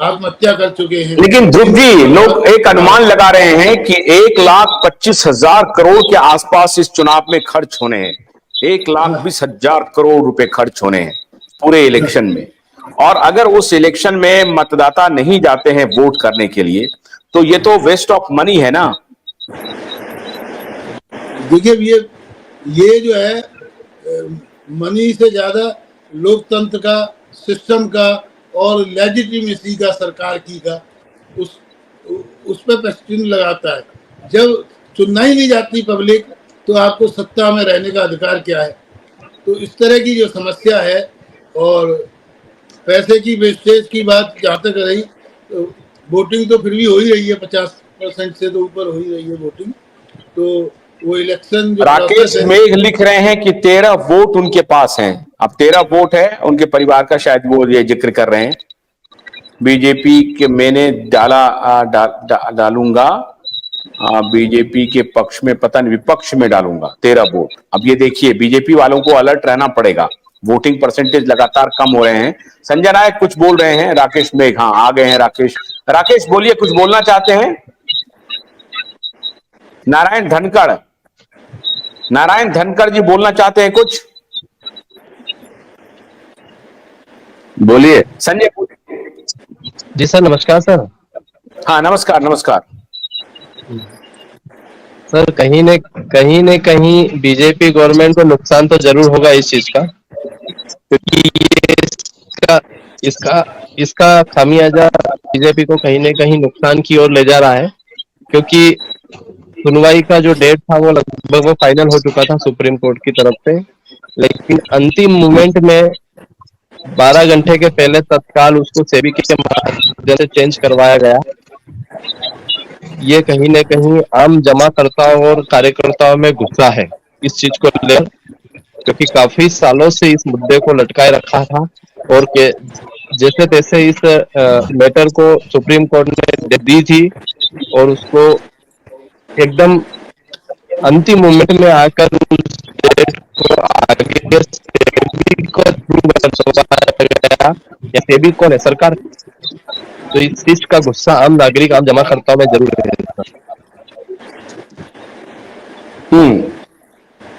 आत्महत्या कर चुके हैं। लेकिन ध्रुव जी, लोग एक अनुमान लगा रहे हैं कि 1,25,000 करोड़ के आसपास इस चुनाव में खर्च होने हैं। 1,20,000 करोड़ रुपए खर्च होने हैं पूरे इलेक्शन में। और अगर उस इलेक्शन में मतदाता नहीं जाते हैं वोट करने के लिए, तो ये तो वेस्ट ऑफ मनी है ना। देखिए, ये जो है मनी से ज्यादा लोकतंत्र का, सिस्टम का और लेजिटिमेसी का, सरकार की का, उस पर प्रश्न लगाता है। जब चुनना ही नहीं जाती पब्लिक, तो आपको सत्ता में रहने का अधिकार क्या है? तो इस तरह की जो समस्या है, और पैसे की वेस्टेज की बात जहाँ तक रही, तो वोटिंग तो फिर भी हो ही रही है, 50% से तो ऊपर हो ही रही है वोटिंग। तो वो इलेक्शन जो राकेश मेघ लिख रहे हैं कि 13 वोट उनके पास हैं। अब 13 वोट है उनके परिवार का, शायद वो ये जिक्र कर रहे हैं। बीजेपी के मैंने डालूंगा बीजेपी के पक्ष में, पता नहीं विपक्ष में डालूंगा 13 वोट। अब ये देखिए, बीजेपी वालों को अलर्ट रहना पड़ेगा। वोटिंग परसेंटेज लगातार कम हो रहे हैं। संजय नायक कुछ बोल रहे हैं। राकेश मेघ, हाँ आ गए हैं राकेश बोलिए, कुछ बोलना चाहते हैं? नारायण धनखड़ जी बोलना चाहते हैं कुछ? बोलिए संजय। जी सर, नमस्कार सर। हाँ नमस्कार। सर, कहीं न कहीं बीजेपी गवर्नमेंट को नुकसान तो जरूर होगा इस चीज का, क्योंकि ये इसका खामियाजा बीजेपी को कहीं न कहीं नुकसान की ओर ले जा रहा है। क्योंकि सुनवाई का जो डेट था वो लगभग फाइनल हो चुका था सुप्रीम कोर्ट की तरफ से, लेकिन अंतिम मोमेंट में 12 घंटे के पहले तत्काल उसको सेबी के माध्यम से चेंज करवाया गया। ये कहीं न कहीं आम जमाकर्ताओं और कार्यकर्ताओं में गुस्सा है इस चीज को लेकर, क्योंकि काफी सालों से इस मुद्दे को लटकाए रखा था, और जैसे तैसे इस मैटर को सुप्रीम कोर्ट ने दी थी, और उसको एकदम अंतिम मोमेंट में आकर डेट को आगे सेबी कौन है? सरकार। तो इस चीज का गुस्सा आम नागरिक, आम जमाकर्ताओं में जरूर है।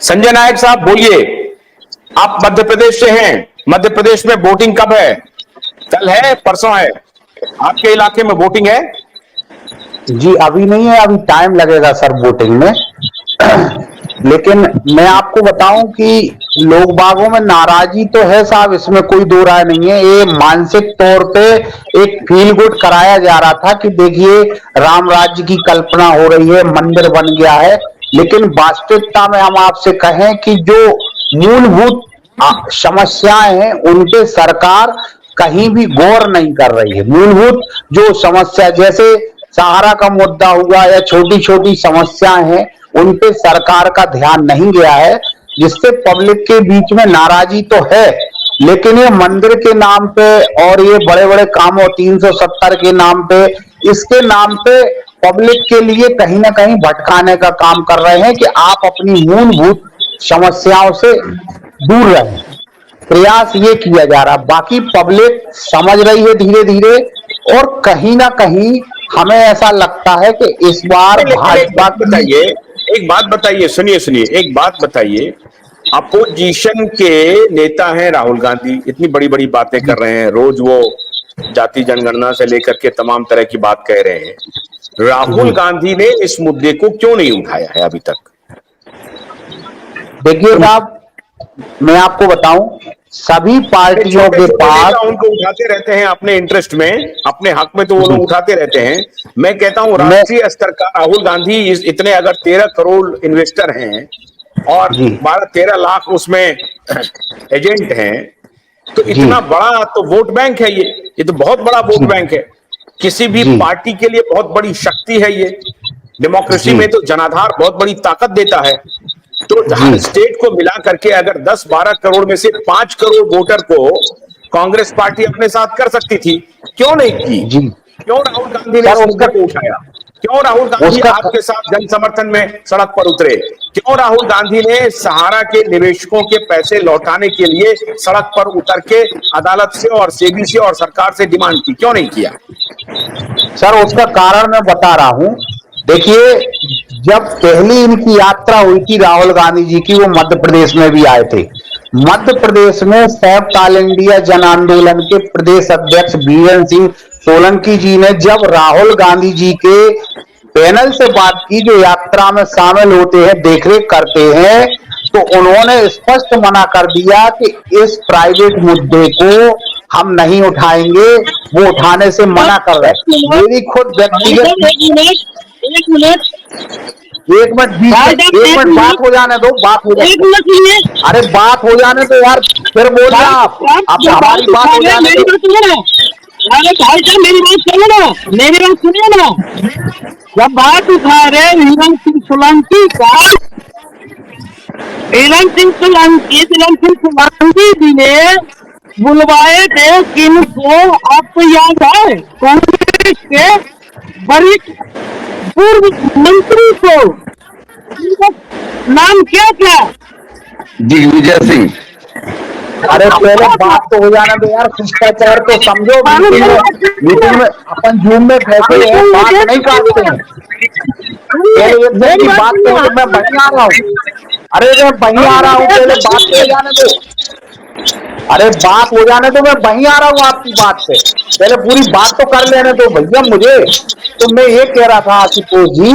संजय नायक साहब बोलिए, आप मध्य प्रदेश से हैं। मध्य प्रदेश में वोटिंग कब है? कल है, परसों है? आपके इलाके में वोटिंग है? जी अभी नहीं है, अभी टाइम लगेगा सर वोटिंग में। लेकिन मैं आपको बताऊं कि लोग बागों में नाराजगी तो है साहब, इसमें कोई दो राय नहीं है। ये मानसिक तौर पे एक फील गुड कराया जा रहा था कि देखिए राम राज्य की कल्पना हो रही है, मंदिर बन गया है। लेकिन वास्तविकता में हम आपसे कहें कि जो मूलभूत समस्याएं हैं उन पे सरकार कहीं भी गौर नहीं कर रही है। मूलभूत जो समस्या, जैसे सहारा का मुद्दा हुआ या छोटी छोटी समस्याएं हैं, उन पे सरकार का ध्यान नहीं गया है, जिससे पब्लिक के बीच में नाराजगी तो है। लेकिन ये मंदिर के नाम पे और ये बड़े बड़े कामों 370 के नाम पे, इसके नाम पे पब्लिक के लिए कहीं ना कहीं भटकाने का काम कर रहे हैं कि आप अपनी मूलभूत समस्याओं से दूर रहें। प्रयास ये किया जा रहा, बाकी पब्लिक समझ रही है धीरे धीरे। और कहीं ना कहीं हमें ऐसा लगता है कि इस बार भाजपा बताइए, एक बात बताइए, सुनिए एक बात बताइए। अपोजिशन के नेता हैं राहुल गांधी, इतनी बड़ी बड़ी बातें कर रहे हैं, रोज वो जाति जनगणना से लेकर के तमाम तरह की बात कह रहे हैं। राहुल गांधी ने इस मुद्दे को क्यों नहीं उठाया है अभी तक? देखिए साहब, मैं आपको बताऊं, सभी पार्टियों के पास उनको उठाते रहते हैं अपने इंटरेस्ट में, अपने हक में तो वो लोग उठाते रहते हैं। मैं कहता हूं राष्ट्रीय स्तर का राहुल गांधी, इतने अगर 13 करोड़ इन्वेस्टर हैं और 12-13 लाख उसमें एजेंट हैं, तो इतना बड़ा तो वोट बैंक है ये तो बहुत बड़ा वोट बैंक है। किसी भी पार्टी के लिए बहुत बड़ी शक्ति है ये। डेमोक्रेसी में तो जनाधार बहुत बड़ी ताकत देता है। तो हर स्टेट को मिला करके अगर 10-12 करोड़ में से 5 करोड़ वोटर को कांग्रेस पार्टी अपने साथ कर सकती थी, क्यों नहीं की? क्यों राहुल गांधी ने उस मुद्दे को उठाया? क्यों राहुल गांधी उसका आपके साथ जन समर्थन में सड़क पर उतरे? क्यों राहुल गांधी ने सहारा के निवेशकों के पैसे लौटाने के लिए सड़क पर उतर के अदालत से और सेबी से और सरकार से डिमांड की? क्यों नहीं किया? सर उसका कारण मैं बता रहा हूं। देखिए, जब पहली इनकी यात्रा हुई थी राहुल गांधी जी की, वो मध्य प्रदेश में भी आए थे। मध्य प्रदेश में संयुक्त ऑल इंडिया जन आंदोलन के प्रदेश अध्यक्ष बीरेंद्र सिंह सोलंकी जी ने जब राहुल गांधी जी के पैनल से बात की, जो यात्रा में शामिल होते हैं, देखरेख करते हैं, तो उन्होंने स्पष्ट मना कर दिया कि इस प्राइवेट मुद्दे को हम नहीं उठाएंगे, वो उठाने से मना कर रहे हैं। मेरी खुद व्यक्तिगत एक मिनट बात हो जाने दो, बात हो जाने, अरे बात हो जाने दो यार, फिर बोलना आप, अब हमारी बात हो जाने दो। अरे भाई साहब मेरी बात सुनो ना, मेरी बात सुनिए ना। जब बात उठा रहे वीरेंद्र सिंह सोलंकी का, वीरेंद्र सिंह सोलंकी जी ने बुलवाए थे किनको आपको याद है? कांग्रेस के वरिष्ठ पूर्व मंत्री को, नाम क्या था? दिग्विजय सिंह। अरे पहले बात तो हो जाने दो यार, शिष्टाचार तो समझो। मीटिंग में अपन जूम में बैठे हैं, बात नहीं करते हैं। पहले एक दिन की बात तो मैं वहीं आ रहा हूँ। अरे मैं वहीं आ रहा हूँ, पहले बात तो हो जाने दो। अरे बात हो जाने दो, मैं वहीं आ रहा हूँ आपकी बात पे, पहले पूरी बात तो कर लेने दो भैया मुझे। तो मैं ये कह रहा था आशुतोष जी,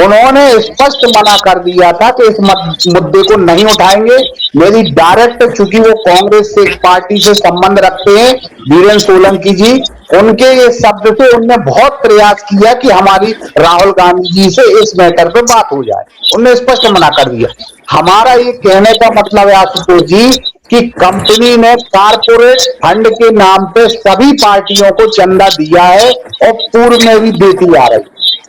उन्होंने स्पष्ट मना कर दिया था कि इस मुद्दे को नहीं उठाएंगे। मेरी डायरेक्ट, चूंकि वो कांग्रेस से पार्टी से संबंध रखते हैं बीरेंद्र सोलंकी जी, उनके ये शब्द से उनने बहुत प्रयास किया कि हमारी राहुल गांधी जी से इस मैटर पे बात हो जाए, उनने स्पष्ट मना कर दिया। हमारा ये कहने का मतलब है आशुतोष जी कि कंपनी ने कारपोरेट फंड के नाम पे सभी पार्टियों को चंदा दिया है और पूर्व में भी देती आ रही,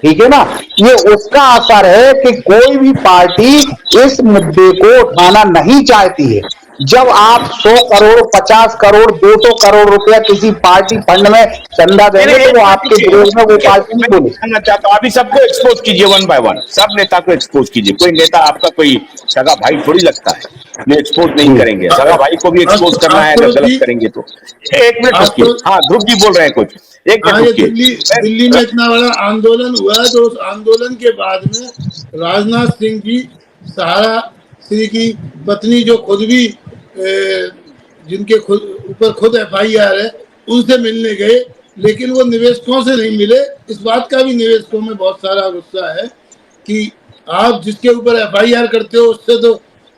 ठीक है ना। ये उसका असर है कि कोई भी पार्टी इस मुद्दे को उठाना नहीं चाहती है। जब आप 100 करोड़ 50 करोड़ 200 करोड़ रुपया किसी पार्टी फंड में चंदा देंगे तो वो आपके विरोध में वो पार्टी नहीं बोले। कहना चाहता हूं, अभी सबको एक्सपोज कीजिए वन बाय वन, सब नेता को एक्सपोज कीजिए। कोई नेता आपका कोई सगा भाई थोड़ी लगता है, नहीं एक्सपोज नहीं करेंगे। सगा भाई को भी एक्सपोज करना है, अगर गलत करेंगे तो। एक मिनट रुकिए, हाँ ध्रुव जी बोल रहे हैं कुछ, एक मिनट रुकिए। दिल्ली में इतना बड़ा आंदोलन हुआ है, तो उस आंदोलन के बाद में राजनाथ सिंह जी सहारा श्री की पत्नी, जो खुद भी जिनके ऊपर खुद FIR है, उनसे मिलने गए, लेकिन वो निवेशकों से नहीं मिले। इस बात का भी निवेशकों में बहुत सारा गुस्सा है कि आप जिसके ऊपर FIR करते हो उससे तो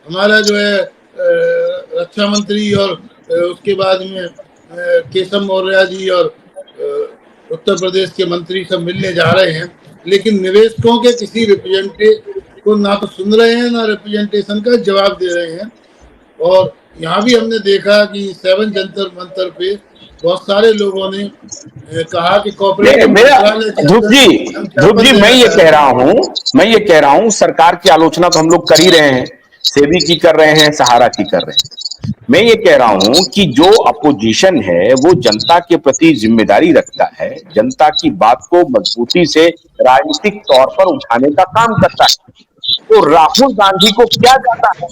हमारा जो है रक्षा मंत्री और उसके बाद में केशव मौर्य जी और उत्तर प्रदेश के मंत्री सब मिलने जा रहे हैं, लेकिन निवेशकों के किसी रिप्रेजेंटेटिव को ना तो सुन रहे हैं, ना रिप्रेजेंटेशन का जवाब दे रहे हैं। और यहाँ भी हमने देखा कि 7 जंतर मंतर पे बहुत सारे लोगों ने कहा कि कॉर्पोरेट ध्रुव जी मैं ये कह रहा हूँ सरकार की आलोचना तो हम लोग कर ही रहे हैं, सेबी की कर रहे हैं, सहारा की कर रहे हैं। मैं ये कह रहा हूं कि जो अपोजिशन है वो जनता के प्रति जिम्मेदारी रखता है, जनता की बात को मजबूती से राजनीतिक तौर पर उठाने का काम करता है। तो राहुल गांधी को क्या जाता है,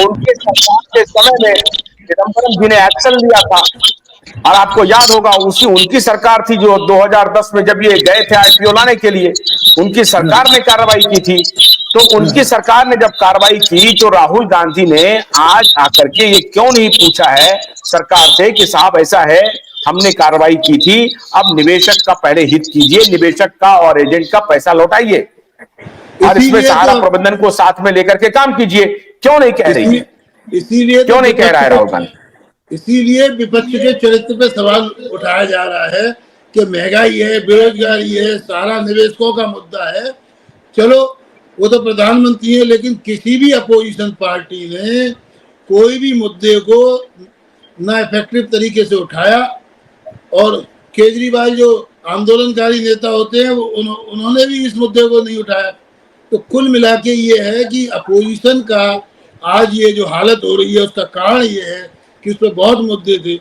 उनके सरकार के समय में चिदंबरम जी ने एक्शन लिया था, और आपको याद होगा उनकी सरकार थी जो 2010 में जब ये गए थे IPO लाने के लिए, उनकी सरकार ने कार्रवाई की थी। तो उनकी सरकार ने जब कार्रवाई की तो राहुल गांधी ने आज आकर के ये क्यों नहीं पूछा है सरकार से कि साहब ऐसा है, हमने कार्रवाई की थी, अब निवेशक का पहले हित कीजिए, निवेशक का और एजेंट का पैसा लौटाइए और इसमें सहारा प्रबंधन को साथ में लेकर के काम कीजिए। क्यों नहीं कह रही है? इसीलिए क्यों नहीं कह रहा है राहुल गांधी? इसीलिए विपक्ष के चरित्र पे सवाल उठाया जा रहा है कि महंगाई है, बेरोजगारी है, सारा निवेशकों का मुद्दा है। चलो वो तो प्रधानमंत्री है, लेकिन किसी भी अपोजिशन पार्टी ने कोई भी मुद्दे को ना इफेक्टिव तरीके से उठाया। और केजरीवाल जो आंदोलनकारी नेता होते हैं उन्होंने भी इस मुद्दे को नहीं उठाया। तो कुल मिला के ये है कि अपोजिशन का आज ये जो हालत हो रही है उसका कारण ये है कि उस पर बहुत मुद्दे थे।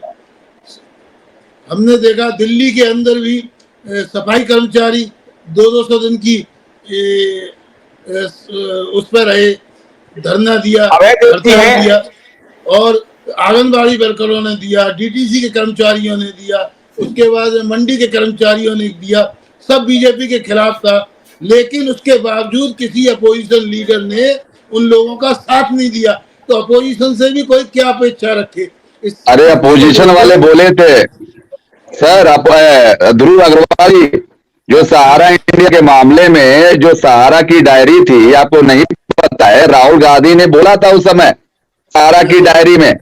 हमने देखा दिल्ली के अंदर भी सफाई कर्मचारी 200 दिन की उस पर रहे, धरना दिया, हड़ताल दिया, और आंगनबाड़ी वर्करों ने दिया, डीटीसी के कर्मचारियों ने दिया, उसके बाद मंडी के कर्मचारियों ने दिया, सब बीजेपी के खिलाफ था। लेकिन उसके बावजूद किसी अपोजिशन लीडर ने उन लोगों का साथ नहीं दिया, तो अपोजिशन से भी कोई क्या अपेक्षा रखे? अरे अपोजिशन वाले बोले थे सर, ध्रुव अग्रवाल जी, जो सहारा इंडिया के मामले में जो सहारा की डायरी थी, आपको नहीं पता है, राहुल गांधी ने बोला था उस समय सहारा की डायरी में,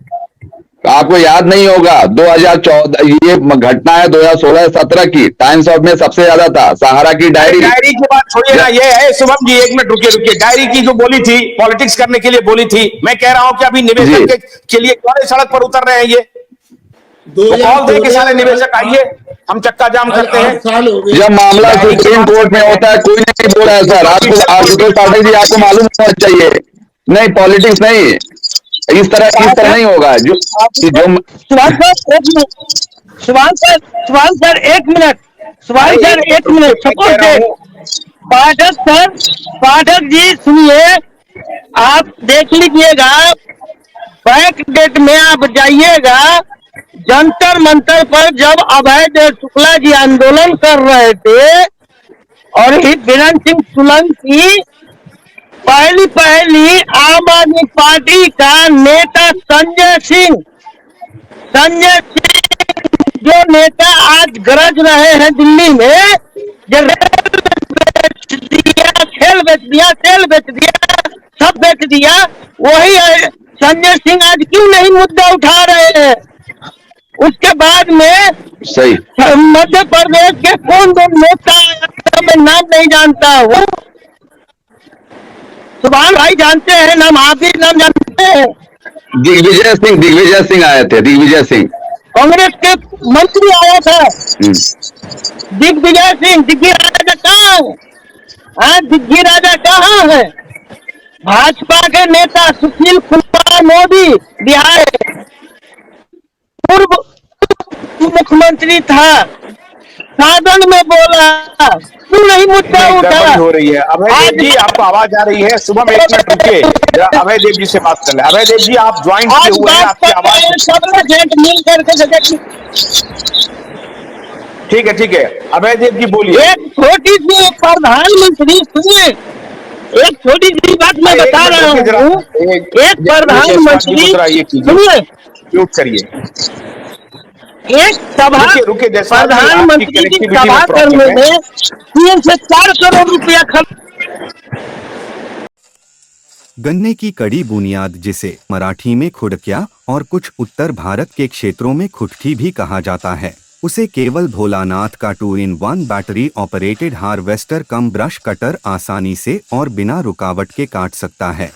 आपको याद नहीं होगा, 2014 ये घटना है 2016-17 की, टाइम्स ऑफ में सबसे ज्यादा था सहारा की डायरी की बात छोड़िए ना, ये है शुभम जी, एक मिनट रुकिए, डायरी की जो बोली थी, पॉलिटिक्स करने के लिए बोली थी। मैं कह रहा हूं कि अभी निवेशक के लिए कौन सड़क पर उतर रहे हैं? ये कॉल दे के सारे निवेशक आइए, हम चक्का जाम करते हैं। जब मामला सुप्रीम कोर्ट में होता है कोई नहीं बोल रहा है सर, आपको आशुतोष पाठक जी आपको मालूम होना चाहिए, नहीं पॉलिटिक्स नहीं, इस तरह नहीं होगा। जो सुभाष सर एक मिनट पाठक जी सुनिए, आप देख लीजिएगा, बैक डेट में आप जाइएगा, जंतर मंतर पर जब अभय देव शुक्ला जी आंदोलन कर रहे थे और वीरेंद्र सिंह सोलंकी पहली आम आदमी पार्टी का नेता संजय सिंह जो नेता आज गरज रहे हैं दिल्ली में, खेल बेच दिया, सब बेच दिया, वही संजय सिंह आज क्यों नहीं मुद्दा उठा रहे हैं? उसके बाद में सही मध्य प्रदेश के कौन दो नेता, मैं नाम नहीं जानता हूँ, सुभान भाई जानते हैं नाम, आप भी नाम जानते हैं? दिग्विजय सिंह आए थे, दिग्विजय सिंह कांग्रेस के मंत्री आया था, दिग्विजय सिंह। दिग्गी राजा कहाँ है? हाँ, दिग्गी राजा कहाँ है? भाजपा के नेता सुशील कुमार मोदी बिहार पूर्व मुख्यमंत्री था, साधन में बोला, क्यों नहीं मुद्दा उठा? हो रही है अभय देव जी, आपको आवाज आ रही है? शुभम एक मिनट रुकिए, अभय देव जी से बात कर ले। अभय देव जी आप ज्वाइन किए हुए हैं, आपकी आवाज मिल करके ठीक है अभय देव जी बोलिए। एक छोटी सी प्रधानमंत्री, सुनिए, एक छोटी सी बात मैं बता रहा हूँ, एक प्रधानमंत्री, सुनिए, म्यूट करिए, एक सभा, प्रधानमंत्री की सभा करने में 3 से 4 करोड़ रुपया खर्च। गन्ने की कड़ी बुनियाद, जिसे मराठी में खुडक्या और कुछ उत्तर भारत के क्षेत्रों में खुटकी भी कहा जाता है, उसे केवल भोलानाथ का 2-in-1 बैटरी ऑपरेटेड हार्वेस्टर कम ब्रश कटर आसानी से और बिना रुकावट के काट सकता है।